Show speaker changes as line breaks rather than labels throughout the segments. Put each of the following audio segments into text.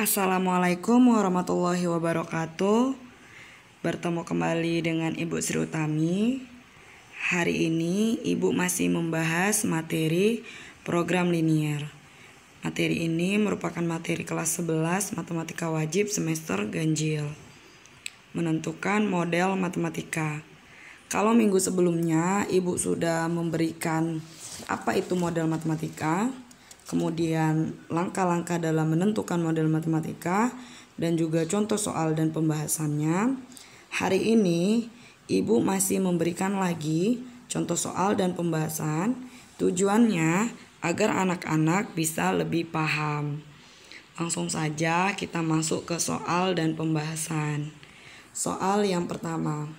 Assalamualaikum warahmatullahi wabarakatuh. Bertemu kembali dengan Ibu Sri Utami. Hari ini Ibu masih membahas materi program linier. Materi ini merupakan materi kelas 11 Matematika Wajib semester ganjil. Menentukan model matematika. Kalau minggu sebelumnya Ibu sudah memberikan apa itu model matematika, kemudian langkah-langkah dalam menentukan model matematika, dan juga contoh soal dan pembahasannya. Hari ini Ibu masih memberikan lagi contoh soal dan pembahasan. Tujuannya agar anak-anak bisa lebih paham. Langsung saja kita masuk ke soal dan pembahasan. Soal yang pertama.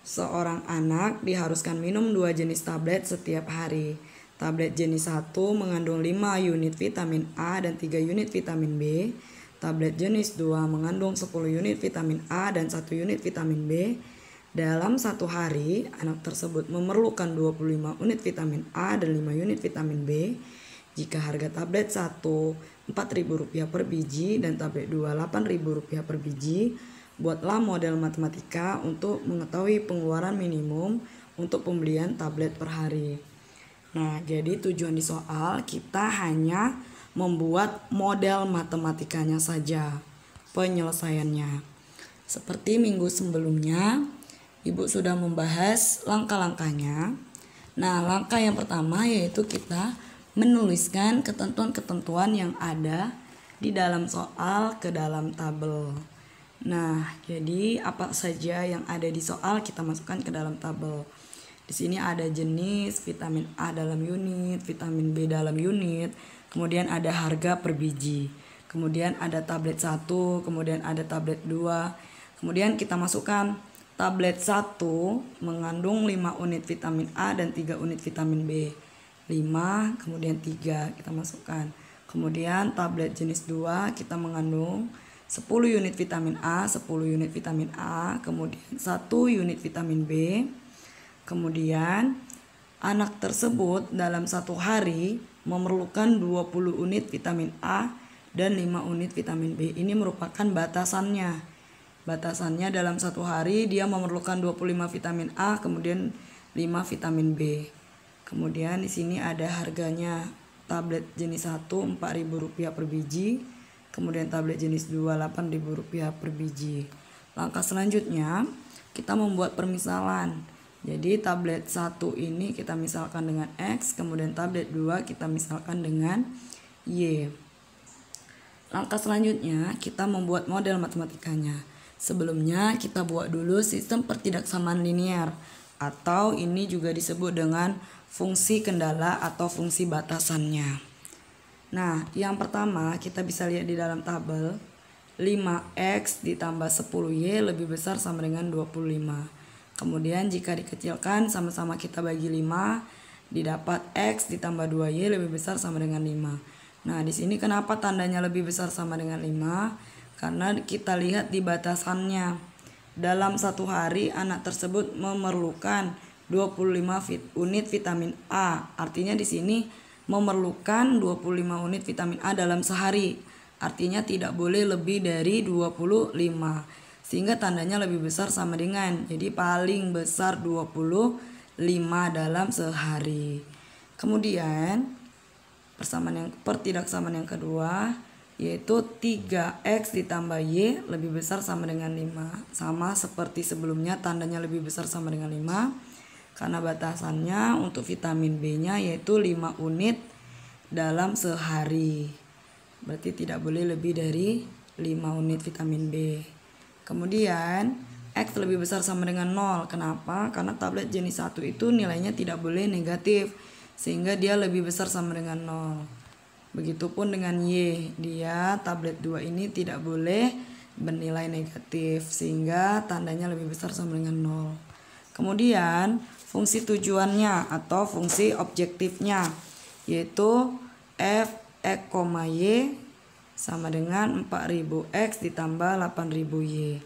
Seorang anak diharuskan minum 2 jenis tablet setiap hari. Tablet jenis 1 mengandung 5 unit vitamin A dan 3 unit vitamin B. Tablet jenis 2 mengandung 10 unit vitamin A dan 1 unit vitamin B. Dalam satu hari, anak tersebut memerlukan 25 unit vitamin A dan 5 unit vitamin B. Jika harga tablet 1 Rp4.000 per biji dan tablet 2 Rp8.000 per biji, buatlah model matematika untuk mengetahui pengeluaran minimum untuk pembelian tablet per hari. Nah, jadi tujuan di soal kita hanya membuat model matematikanya saja, penyelesaiannya. Seperti minggu sebelumnya, Ibu sudah membahas langkah-langkahnya. Nah, langkah yang pertama yaitu kita menuliskan ketentuan-ketentuan yang ada di dalam soal ke dalam tabel. Nah, jadi apa saja yang ada di soal kita masukkan ke dalam tabel. Di sini ada jenis, vitamin A dalam unit, vitamin B dalam unit, kemudian ada harga per biji. Kemudian ada tablet 1, kemudian ada tablet 2. Kemudian kita masukkan tablet 1 mengandung 5 unit vitamin A dan 3 unit vitamin B. 5, kemudian 3 kita masukkan. Kemudian tablet jenis 2 kita mengandung 10 unit vitamin A, 10 unit vitamin A, kemudian 1 unit vitamin B. Kemudian anak tersebut dalam satu hari memerlukan 20 unit vitamin A dan 5 unit vitamin B. Ini merupakan batasannya. Batasannya dalam satu hari dia memerlukan 25 vitamin A, kemudian 5 vitamin B. Kemudian di sini ada harganya tablet jenis 1 Rp4.000 per biji, kemudian tablet jenis 2 Rp8.000 per biji. Langkah selanjutnya kita membuat permisalan. Jadi tablet 1 ini kita misalkan dengan X, kemudian tablet 2 kita misalkan dengan Y. Langkah selanjutnya kita membuat model matematikanya. Sebelumnya kita buat dulu sistem pertidaksamaan linier, atau ini juga disebut dengan fungsi kendala atau fungsi batasannya. Nah, yang pertama kita bisa lihat di dalam tabel 5X ditambah 10Y lebih besar sama dengan 25. Kemudian jika dikecilkan sama-sama kita bagi 5, didapat X ditambah 2Y lebih besar sama dengan 5. Nah, di sini kenapa tandanya lebih besar sama dengan 5? Karena kita lihat di batasannya. Dalam satu hari anak tersebut memerlukan 25 unit vitamin A. Artinya di sini memerlukan 25 unit vitamin A dalam sehari. Artinya tidak boleh lebih dari 25. Sehingga tandanya lebih besar sama dengan, jadi paling besar 25 dalam sehari. Kemudian pertidaksamaan yang kedua yaitu 3X ditambah Y lebih besar sama dengan 5. Sama seperti sebelumnya, tandanya lebih besar sama dengan 5 karena batasannya untuk vitamin B-nya yaitu 5 unit dalam sehari. Berarti tidak boleh lebih dari 5 unit vitamin B. Kemudian X lebih besar sama dengan 0. Kenapa? Karena tablet jenis 1 itu nilainya tidak boleh negatif, sehingga dia lebih besar sama dengan 0. Begitupun dengan Y, dia tablet 2 ini tidak boleh bernilai negatif, sehingga tandanya lebih besar sama dengan 0. Kemudian fungsi tujuannya atau fungsi objektifnya yaitu F, X, Y sama dengan 4.000X ditambah 8.000Y.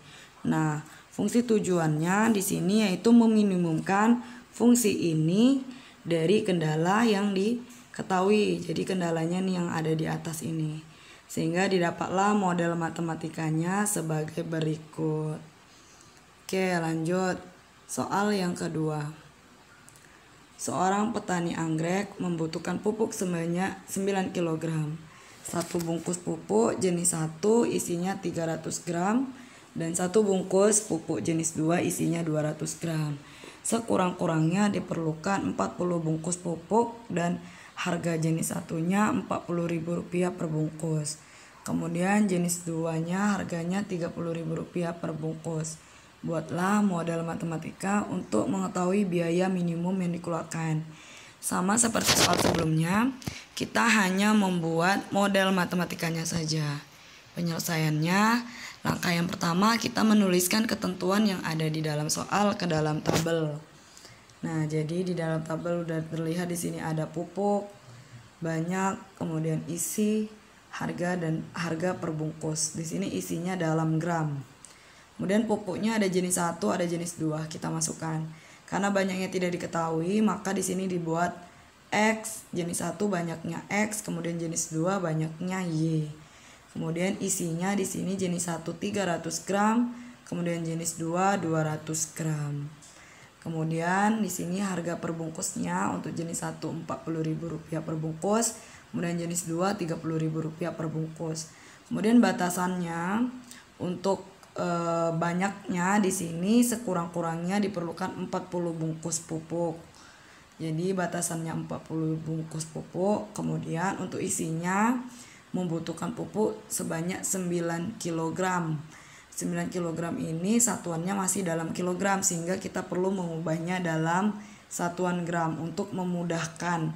Nah, fungsi tujuannya di sini yaitu meminimumkan fungsi ini dari kendala yang diketahui. Jadi kendalanya nih yang ada di atas ini. Sehingga didapatlah model matematikanya sebagai berikut. Oke, lanjut. Soal yang kedua. Seorang petani anggrek membutuhkan pupuk sebanyak 9 kg. Satu bungkus pupuk jenis 1 isinya 300 gram dan satu bungkus pupuk jenis 2 isinya 200 gram. Sekurang-kurangnya diperlukan 40 bungkus pupuk dan harga jenis satunya Rp40.000 per bungkus. Kemudian jenis 2-nya harganya Rp30.000 per bungkus. Buatlah model matematika untuk mengetahui biaya minimum yang dikeluarkan. Sama seperti soal sebelumnya, kita hanya membuat model matematikanya saja. Penyelesaiannya, langkah yang pertama kita menuliskan ketentuan yang ada di dalam soal ke dalam tabel. Nah, jadi di dalam tabel udah terlihat di sini ada pupuk, banyak, kemudian isi, harga dan harga per bungkus. Di sini isinya dalam gram. Kemudian pupuknya ada jenis 1, ada jenis 2, kita masukkan. Karena banyaknya tidak diketahui, maka di sini dibuat X, jenis 1 banyaknya X, kemudian jenis 2 banyaknya Y. Kemudian isinya di sini jenis 1 300 gram, kemudian jenis 2 200 gram. Kemudian di sini harga per bungkusnya untuk jenis 1 Rp40.000 per bungkus, kemudian jenis 2 Rp30.000 per bungkus. Kemudian batasannya untuk banyaknya di sini sekurang-kurangnya diperlukan 40 bungkus pupuk. Jadi batasannya 40 bungkus pupuk. Kemudian untuk isinya membutuhkan pupuk sebanyak 9 kg. 9 kg ini satuannya masih dalam kilogram, sehingga kita perlu mengubahnya dalam satuan gram untuk memudahkan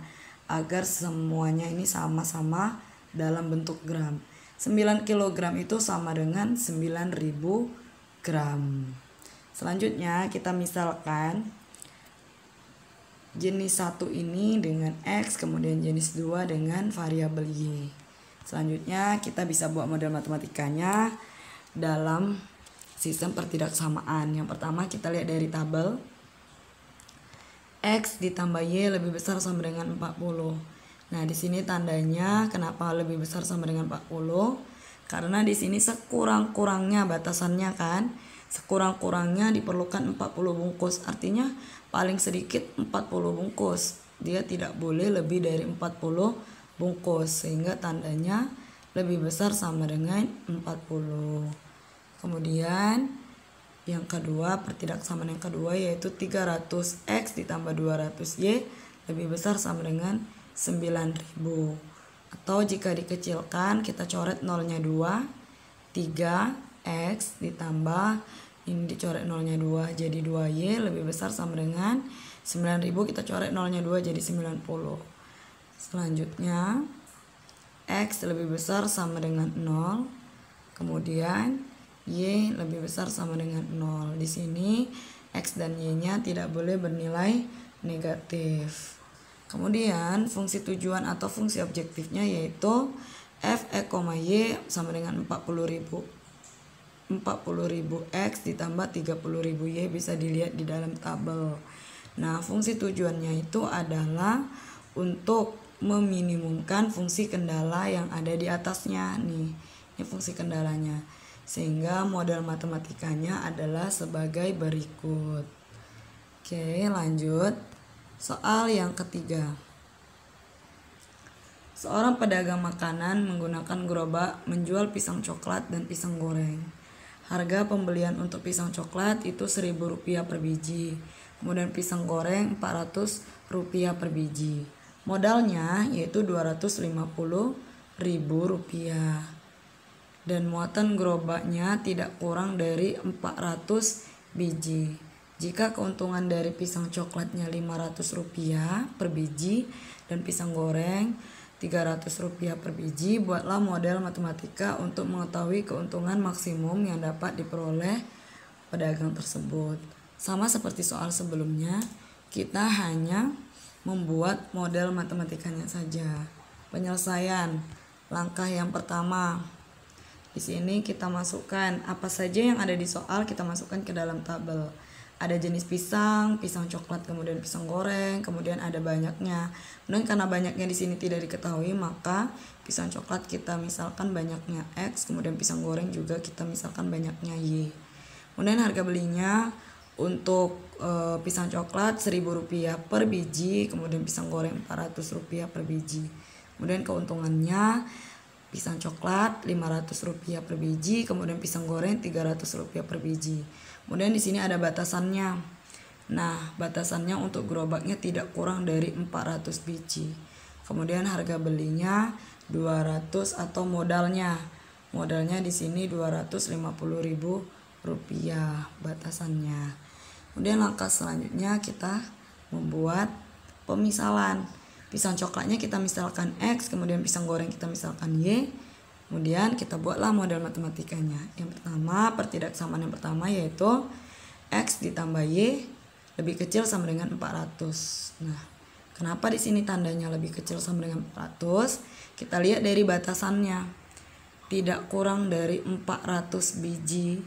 agar semuanya ini sama-sama dalam bentuk gram. 9 kg itu sama dengan 9.000 gram. Selanjutnya kita misalkan jenis 1 ini dengan X, kemudian jenis 2 dengan variabel Y. Selanjutnya kita bisa buat model matematikanya dalam sistem pertidaksamaan. Yang pertama kita lihat dari tabel. X ditambah Y lebih besar sama dengan 40. Nah, di sini tandanya kenapa lebih besar sama dengan 40? Karena di sini sekurang-kurangnya batasannya kan. Sekurang-kurangnya diperlukan 40 bungkus. Artinya paling sedikit 40 bungkus. Dia tidak boleh lebih dari 40 bungkus. Sehingga tandanya lebih besar sama dengan 40. Kemudian yang kedua, pertidaksamaan yang kedua yaitu 300X ditambah 200Y lebih besar sama dengan 9.000. Atau jika dikecilkan kita coret nolnya 2, 3X ditambah ini dicoret nolnya 2 jadi 2Y lebih besar sama dengan 9.000, kita coret nolnya 2 jadi 90. Selanjutnya X lebih besar sama dengan 0, kemudian Y lebih besar sama dengan 0. Di sini X dan Y-nya tidak boleh bernilai negatif. Kemudian fungsi tujuan atau fungsi objektifnya yaitu f e, y sama dengan 40.000 X ditambah 30.000 Y bisa dilihat di dalam tabel. Nah, fungsi tujuannya itu adalah untuk meminimumkan fungsi kendala yang ada di atasnya nih. Ini fungsi kendalanya. Sehingga model matematikanya adalah sebagai berikut. Oke, lanjut. Soal yang ketiga. Seorang pedagang makanan menggunakan gerobak menjual pisang coklat dan pisang goreng. Harga pembelian untuk pisang coklat itu Rp1.000 per biji. Kemudian pisang goreng Rp400 per biji. Modalnya yaitu Rp250.000. Dan muatan gerobaknya tidak kurang dari 400 biji. Jika keuntungan dari pisang coklatnya Rp500 per biji dan pisang goreng Rp300 per biji, buatlah model matematika untuk mengetahui keuntungan maksimum yang dapat diperoleh pedagang tersebut. Sama seperti soal sebelumnya, kita hanya membuat model matematikanya saja. Penyelesaian, langkah yang pertama. Di sini kita masukkan apa saja yang ada di soal, kita masukkan ke dalam tabel. ada jenis pisang coklat, kemudian pisang goreng, kemudian ada banyaknya. Kemudian karena banyaknya di sini tidak diketahui, maka pisang coklat kita misalkan banyaknya X, kemudian pisang goreng juga kita misalkan banyaknya Y. Kemudian harga belinya untuk pisang coklat Rp1.000 per biji, kemudian pisang goreng Rp400 per biji. Kemudian keuntungannya pisang coklat Rp500 per biji, kemudian pisang goreng Rp300 per biji. Kemudian di sini ada batasannya. Nah, batasannya untuk gerobaknya tidak kurang dari 400 biji. Kemudian harga belinya 200 atau modalnya. Modalnya di sini Rp250.000 batasannya. Kemudian langkah selanjutnya kita membuat pemisalan. Pisang coklatnya kita misalkan X, kemudian pisang goreng kita misalkan Y. Kemudian kita buatlah model matematikanya. Yang pertama, pertidaksamaan yang pertama yaitu X ditambah Y lebih kecil sama dengan 400. Nah, kenapa di sini tandanya lebih kecil sama dengan 400? Kita lihat dari batasannya. Tidak kurang dari 400 biji.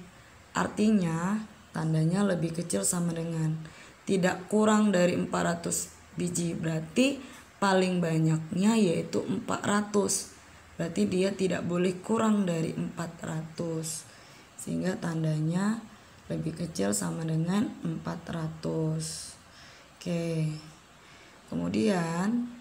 Artinya tandanya lebih kecil sama dengan tidak kurang dari 400 biji. Berarti paling banyaknya yaitu 400. Berarti dia tidak boleh kurang dari 400. Sehingga tandanya lebih kecil sama dengan 400. Oke. Kemudian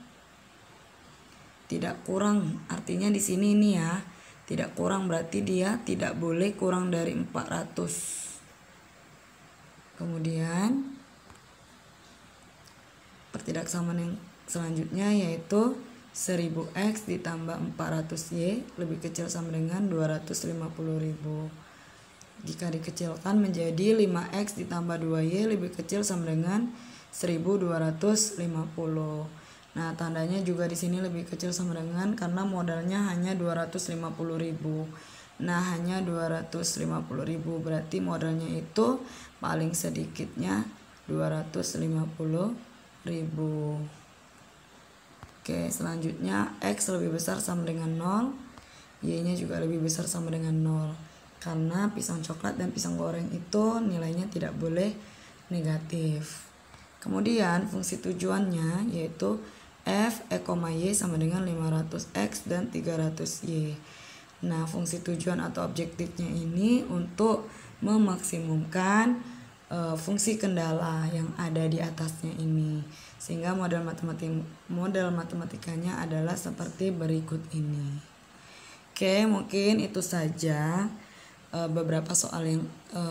tidak kurang artinya di sini ini ya. Tidak kurang berarti dia tidak boleh kurang dari 400. Kemudian pertidaksamaan yang selanjutnya yaitu 1000X ditambah 400Y lebih kecil sama dengan 250.000. Jika dikecilkan menjadi 5X ditambah 2Y lebih kecil sama dengan 1250. Nah, tandanya juga di sini lebih kecil sama dengan karena modalnya hanya 250.000. Nah, hanya 250.000 berarti modalnya itu paling sedikitnya 250.000. Oke, selanjutnya X lebih besar sama dengan 0, Y-nya juga lebih besar sama dengan 0. Karena pisang coklat dan pisang goreng itu nilainya tidak boleh negatif. Kemudian fungsi tujuannya yaitu F, E, Y sama dengan 500X dan 300Y. Nah, fungsi tujuan atau objektifnya ini untuk memaksimumkan fungsi kendala yang ada di atasnya ini. Sehingga model matematikanya adalah seperti berikut ini. Oke, mungkin itu saja beberapa soal yang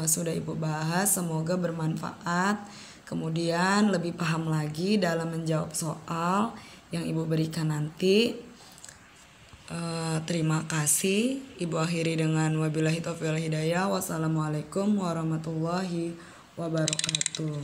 sudah Ibu bahas. Semoga bermanfaat. Kemudian lebih paham lagi dalam menjawab soal yang Ibu berikan nanti. Terima kasih. Ibu akhiri dengan wabillahi taufiq wal hidayah. Wassalamualaikum warahmatullahi wabarakatuh.